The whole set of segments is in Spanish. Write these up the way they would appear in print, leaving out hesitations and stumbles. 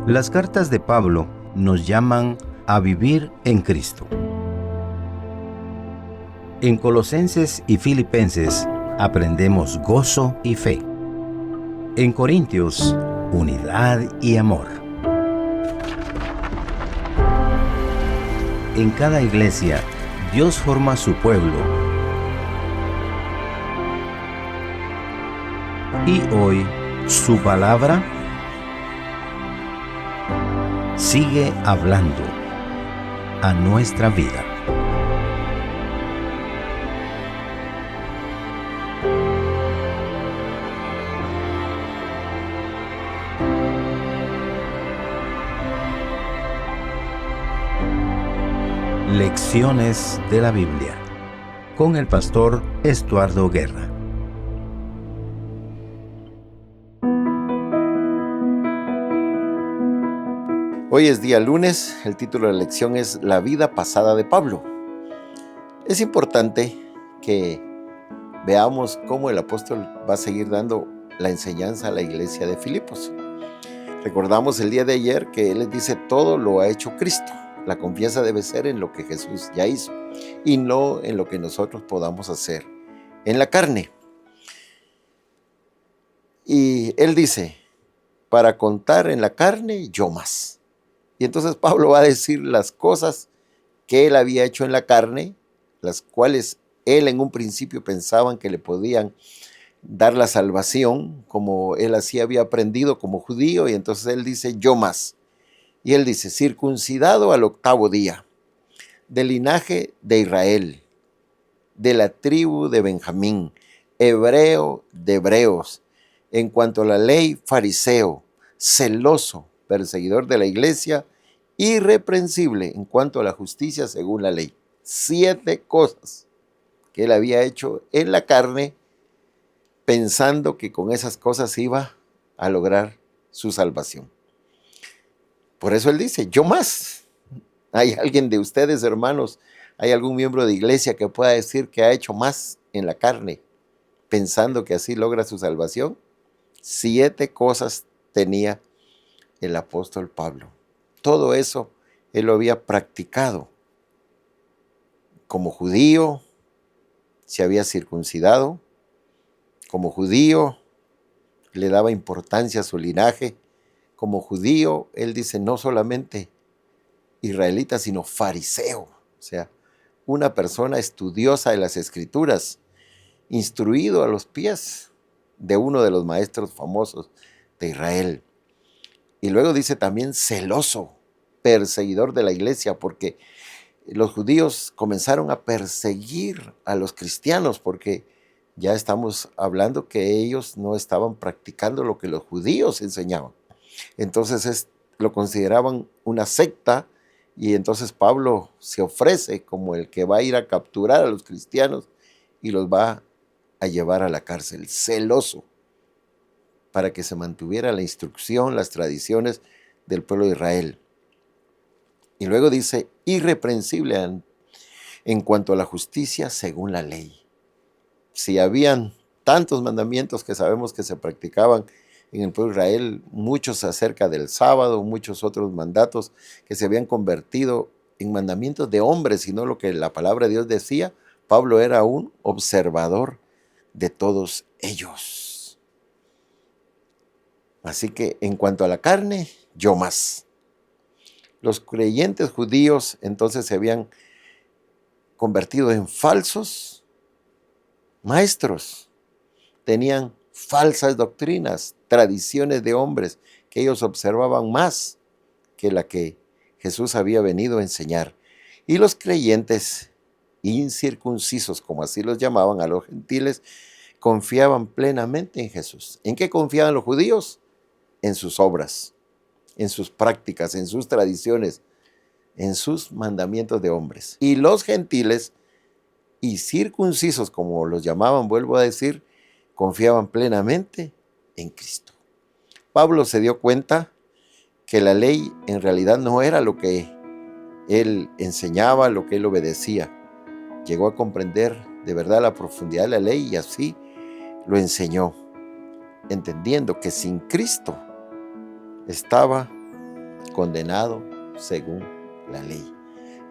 Las cartas de Pablo nos llaman a vivir en Cristo. En Colosenses y Filipenses aprendemos gozo y fe. En Corintios, unidad y amor. En cada iglesia, Dios forma su pueblo. Y hoy, su palabra sigue hablando a nuestra vida. Lecciones de la Biblia con el pastor Estuardo Guerra. Hoy es día lunes, el título de la lección es La vida pasada de Pablo. Es importante que veamos cómo el apóstol va a seguir dando la enseñanza a la iglesia de Filipos. Recordamos el día de ayer que él les dice todo lo ha hecho Cristo. La confianza debe ser en lo que Jesús ya hizo y no en lo que nosotros podamos hacer en la carne. Y él dice, para contar en la carne, yo más. Y entonces Pablo va a decir las cosas que él había hecho en la carne, las cuales él en un principio pensaban que le podían dar la salvación, como él así había aprendido como judío, y entonces él dice, yo más. Y él dice, circuncidado al 8º día, del linaje de Israel, de la tribu de Benjamín, hebreo de hebreos, en cuanto a la ley, fariseo, celoso, perseguidor de la iglesia, irreprensible en cuanto a la justicia según la ley. 7 cosas que él había hecho en la carne, pensando que con esas cosas iba a lograr su salvación. Por eso él dice, yo más. ¿Hay alguien de ustedes, hermanos? ¿Hay algún miembro de iglesia que pueda decir que ha hecho más en la carne, pensando que así logra su salvación? 7 cosas tenía el apóstol Pablo. Todo eso él lo había practicado. Como judío, se había circuncidado. Como judío, le daba importancia a su linaje. Como judío, él dice, no solamente israelita, sino fariseo. O sea, una persona estudiosa de las Escrituras, instruido a los pies de uno de los maestros famosos de Israel. Y luego dice también celoso, perseguidor de la iglesia, porque los judíos comenzaron a perseguir a los cristianos, porque ya estamos hablando que ellos no estaban practicando lo que los judíos enseñaban. Entonces lo consideraban una secta, y entonces Pablo se ofrece como el que va a ir a capturar a los cristianos y los va a llevar a la cárcel, celoso, para que se mantuviera la instrucción, las tradiciones del pueblo de Israel. Y luego dice, irreprensible en cuanto a la justicia según la ley. Si habían tantos mandamientos que sabemos que se practicaban en el pueblo de Israel, muchos acerca del sábado, muchos otros mandatos que se habían convertido en mandamientos de hombres, sino lo que la palabra de Dios decía, Pablo era un observador de todos ellos. Así que en cuanto a la carne, yo más. Los creyentes judíos entonces se habían convertido en falsos maestros. Tenían falsas doctrinas, tradiciones de hombres que ellos observaban más que la que Jesús había venido a enseñar. Y los creyentes incircuncisos, como así los llamaban a los gentiles, confiaban plenamente en Jesús. ¿En qué confiaban los judíos? En sus obras, en sus prácticas, en sus tradiciones, en sus mandamientos de hombres. Y los gentiles y circuncisos, como los llamaban, vuelvo a decir, confiaban plenamente en Cristo. Pablo se dio cuenta que la ley en realidad no era lo que él enseñaba, lo que él obedecía. Llegó a comprender de verdad la profundidad de la ley y así lo enseñó, entendiendo que sin Cristo estaba condenado según la ley.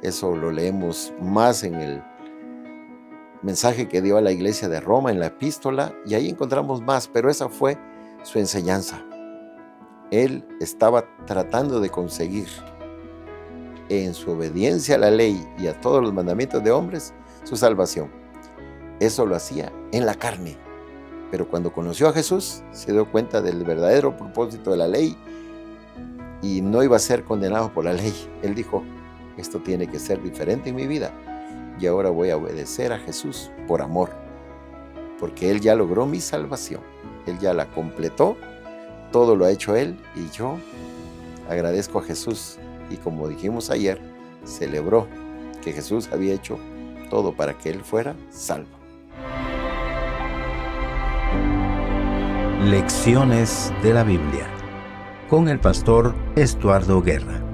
Eso lo leemos más en el mensaje que dio a la iglesia de Roma, en la epístola, y ahí encontramos más, pero esa fue su enseñanza. Él estaba tratando de conseguir en su obediencia a la ley y a todos los mandamientos de hombres su salvación. Eso lo hacía en la carne. Pero cuando conoció a Jesús, se dio cuenta del verdadero propósito de la ley y no iba a ser condenado por la ley. Él dijo, esto tiene que ser diferente en mi vida y ahora voy a obedecer a Jesús por amor, porque Él ya logró mi salvación. Él ya la completó, todo lo ha hecho Él y yo agradezco a Jesús. Y como dijimos ayer, celebró que Jesús había hecho todo para que Él fuera salvo. Lecciones de la Biblia con el pastor Estuardo Guerra.